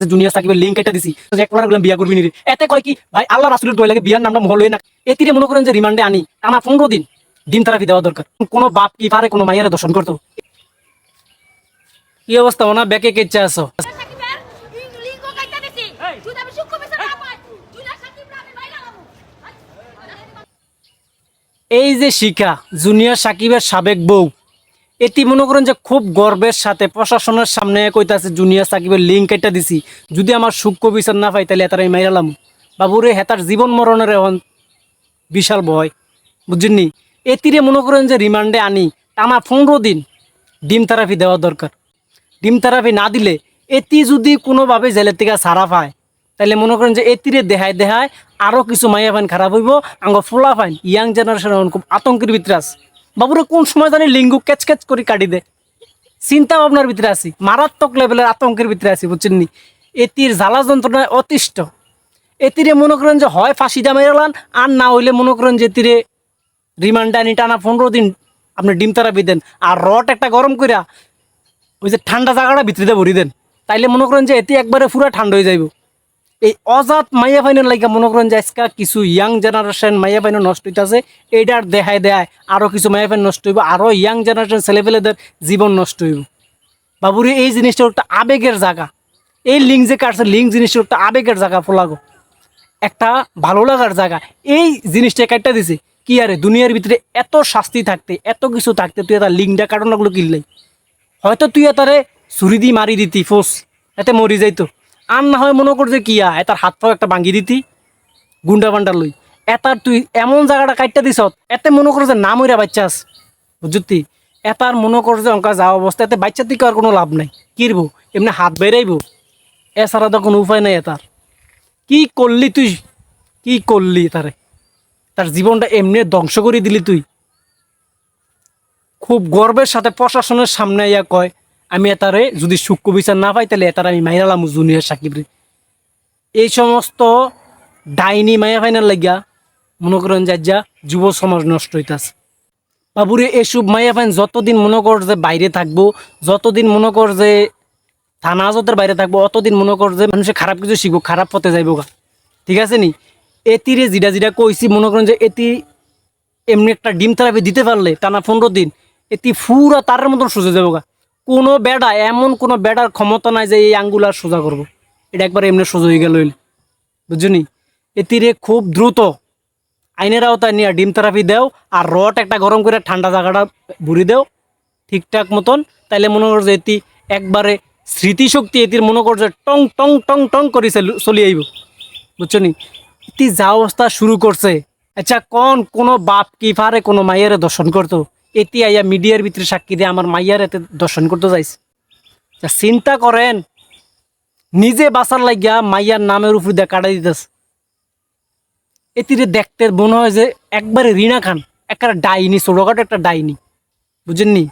Junior সাকিবের link এটা দিছি যে এক গেলাম বিয়া করবি নি রে। এতে কয় কি ভাই আল্লাহ রাসূলের দোয়া লাগে বিয়ার নামটা মহল হই না। এতিরে মনে করেন যে রিমান্ডে আনি টানা 15 দিন ডিম থেরাপি দেওয়া দরকার। কোন বাপ কি পারে কোন মাইয়ারে দর্শন করতো? কি অবস্থা ওনা ব্যাকে কেচে আছো? এই যে শিখা জুনিয়র সাকিবের সাবেক বউ এটি মনে করেন যে খুব গর্বের সাথে প্রশাসনের সামনে কইতাছে জুনিয়র সাকিবের লিঙ্ক এটা দিছি, যদি আমার সূক্ষ্ম বিচার না পাই তাহলে এতার আমি মাইরালাম। বাবুরে হেতার জীবন মরণের এখন বিশাল ভয়, বুঝছেননি? এতিরে মনে করেন যে রিমান্ডে আনি টানা 15 দিন ডিম থেরাপি দেওয়া দরকার। ডিম থেরাপি না দিলে এটি যদি কোনোভাবে জেলের থেকে ছাড়া পায় তাহলে মনে করেন যে এতিরে দেহায় দেহায় আরও কিছু মাইয়া ফাইন খারাপ হইব। আঙ্গ ফোলা ফাইন ইয়াং জেনারেশন খুব আতঙ্কের ভিতরে আছে। বাবুরে কোন সময় জানি লিঙ্গু ক্যাচ ক্যাচ করে কাটি দে, চিন্তা ভাবনার ভিতরে আছি, মারাত্মক লেভেলের আতঙ্কের ভিতরে আছি, বুঝছেননি? এতির জ্বালা যন্ত্রণায় অতিষ্ঠ। এতিরে মনে করেন যে হয় ফাঁসি দামে এলান, আর না হইলে মনে করেন যে এতিরে রিমান্ডে আনি টানা 15 দিন আপনি ডিম থেরাপি দেন, আর রড একটা গরম কইরা ওই যে ঠান্ডা জায়গাটা ভিতরে ভরি দেন, তাইলে মনে করেন যে এটি একবারে পুরা ঠান্ডা হয়ে যাইব। এই অজাত মাইয়া ফাইনের লাগে মনে করেন যে আজকা কিছু ইয়াং জেনারেশন মাইয়া ফাইন নষ্ট হইতেছে। এইটার দেখায় দেয় আরও কিছু মাইয়া ফাইন নষ্ট হইব, আরও ইয়াং জেনারেশন ছেলেপেলেদের জীবন নষ্ট হইব। বাবুরে এই জিনিসটা একটা আবেগের জায়গা। এই লিঙ্ক যে কাটছে লিঙ্ক জিনিসটা একটা আবেগের জায়গা, ফোলাগো একটা ভালো লাগার জায়গা। এই জিনিসটা কাটটা দিছে কি আরে দুনিয়ার ভিতরে এত শাস্তি থাকতে এত কিছু থাকতে তুই তার লিঙ্কটা কাটানো লাগলো কিনলাই? হয়তো তুই তারে ছুরি দিয়ে মারি দিতি ফোস, এতে মরি যাইতো। আর না হয় মনে করছে কিয়া এটার হাত পাও একটা ভাঙ্গি দিতি গুন্ডা বান্ডার লই। এটার তুই এমন জায়গাটা কাটটা দিস এতে মনে করছে না মইরা বাচ্চা আস, বুঝতি? এটার মনে করছে অঙ্কা যাওয়া অবস্থা, এতে বাচ্চা থেকে আর কোনো লাভ নাই। কিরবো এমনি হাত বেরাইব, এছাড়া তো কোনো উপায় নাই। এটার কি করলি তুই, কি করলি তারে? তার জীবনটা এমনি ধ্বংস করে দিলি তুই। খুব গর্বের সাথে প্রশাসনের সামনে ইয়া কয় আমি এটারে যদি সূক্ষ্ম বিচার না পাই তাহলে এটার আমি মাইরালাম জুনিয়র সাকিবরে। এই সমস্ত ডাইনি মায়া ফাইনাল লাগিয়া মনে করেন যা যুব সমাজ নষ্ট হইতাছে। বাবুরে এসব মায়া ফাইন যতদিন মনে কর যে বাইরে থাকবো, যতদিন মনে কর যে থানা হাজতের বাইরে থাকবো, অতদিন মনে কর যে মানুষের খারাপ কিছু শিখবো, খারাপ পথে যাইব গা। ঠিক আছে নি? এতিরে জিডা জিডা কইছি মনে করেন যে এটি এমনি একটা ডিম থেরাপি দিতে পারলে টানা 15 দিন এটি পুরা তারের মতন সোজা যাবো গা। কোনো বেড়া এমন কোনো বেড়ার ক্ষমতা নাই যে এই আঙ্গুলার সোজা করবো। এটা একবার এমনি সোজা হয়ে গেল, বুঝলি? এতিরে খুব দ্রুত আইনের আওতায় নিয়ে ডিম থেরাপি দেও, আর রড একটা গরম করে ঠান্ডা জায়গাটা ভরি দেও ঠিকঠাক মতন। তাইলে মনে কর যে এটি একবারে স্মৃতিশক্তি এটির মনে কর যে টং টং টং টং করে চলি আইব, বুঝছনি? এটি যা অবস্থা শুরু করছে। আচ্ছা কোনো বাপ কি পারে কোনো মাইয়ারে দর্শন করতো? এটি আইয়া মিডিয়ার ভিতরে সাক্ষী দিয়ে আমার মাইয়ার এতে দর্শন করতে যাইছে। চিন্তা করেন, নিজে বাঁচার লাগিয়া মাইয়ার নামের উপর দিয়ে কাটাই দিতেছে। এটিরে দেখতে মনে হয় যে একবারে রিনা খান, একটা ডাইনি, ছোটখাটো একটা ডাইনি, বুঝেননি?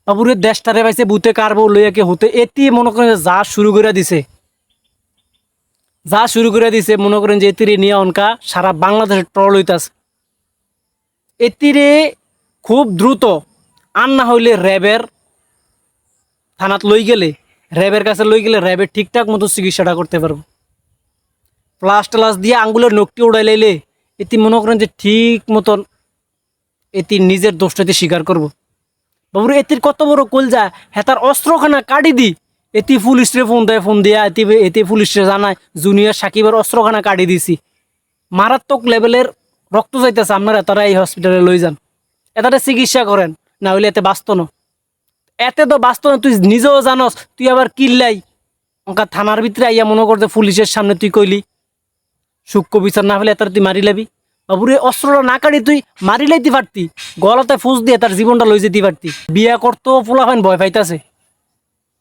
বাবুরে দেশটারে পাইছে বুতে কারবো লইয়াকে হতে। এটি মনে করেন যা শুরু করে দিছে, যা শুরু করে দিছে মনে করেন যে এতিরে নিয়ে অনকা সারা বাংলাদেশের ট্রল হইতাছে। এতিরে খুব দ্রুত আর না হইলে র্যাবের থানাত লই গেলে, র্যাবের কাছে লই গেলে র্যাবের ঠিকঠাক মতো চিকিৎসাটা করতে পারবো। প্লাস টালাস দিয়ে আঙ্গুলের নখটি উড়াই লাইলে এটি মনে করেন যে ঠিক মতন এটি নিজের দোষটাতে স্বীকার করব। বাবুরে এটির কত বড় কলজা, হেতার অস্ত্রখানা কাটি দি এটি পুলিশরে ফোন দেয়, ফোন দিয়া এটি পুলিশরে জানায় জুনিয়র সাকিবের অস্ত্রখানা কাটি দিছি। মারাত্মক লেভেলের রক্ত যাইতেছে, আপনারা তারা এই হসপিটালে লই যান, এটাতে চিকিৎসা করেন, না হইলে এতে বাঁচত না। এতে তো বাঁচত না, তুই নিজেও জানস। তুই আবার কিল্লাই ওকা থানার ভিতরে আইয়া মনে করতে পুলিশের সামনে তুই কইলি সূক্ষ্ম বিচার না হলে এটার তুই মারি লাবি। বাবুরে অস্ত্রটা না কাটি তুই মারি লাইতে পারতি, গলাতে ফুস দিয়ে তার জীবনটা লই যেতে পারতি। বিয়া করতেও পোলাফাইন ভয় পাইতাছে,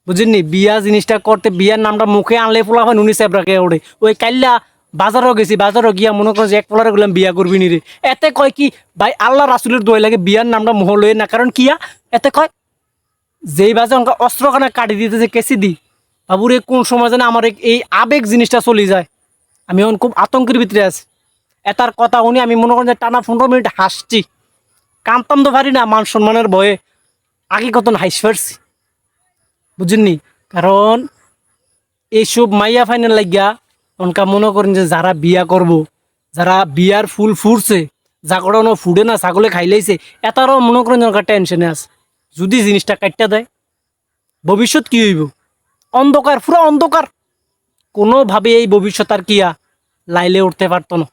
বুঝলি? বিয়া জিনিসটা করতে বিয়ার নামটা মুখে আনলে পোলাফাইন উনি সেবরাকে ওড়ে। ওই কাল্লা বাজারও গেছি, বাজারও গিয়া মনে করছে এক পোলারে গেলাম বিয়া করবি নি রে। এতে কয় কি ভাই আল্লাহ রাসুলের দোয়া লাগে বিয়ার নামটা মোহ লয়ে না, কারণ কিয়া এতে কয় যেই বাজে অঙ্কা অস্ত্রখানা কাটি দিতেছে কেসি দি। বাবুরে কোন সময় যেন আমার এই আবেগ জিনিসটা চলে যায়। আমি এখন খুব আতঙ্কের ভিতরে আছি। এটার কথা উনি আমি মনে করেন যে টানা 15 মিনিট হাসছি, কানতাম তো পারি না মান সম্মানের ভয়ে। আগে কত হাইস পারছি, বুঝেননি? কারণ এইসব মাইয়া ফাইনাল লাগিয়া অনকা মনে করেন যে যারা বিয়া করব, যারা বিয়ার ফুল ফুরছে, জাগড়ানো ফুডে না ছাগলে খাইলাইছে, এটারও মনে করেন অনকা টেনশনে আছে। যদি জিনিসটা কাটটা দেয় ভবিষ্যৎ কি হইব? অন্ধকার, পুরো অন্ধকার। কোনোভাবে এই ভবিষ্যৎ আর কিয়া লাইলে উঠতে পারতো না।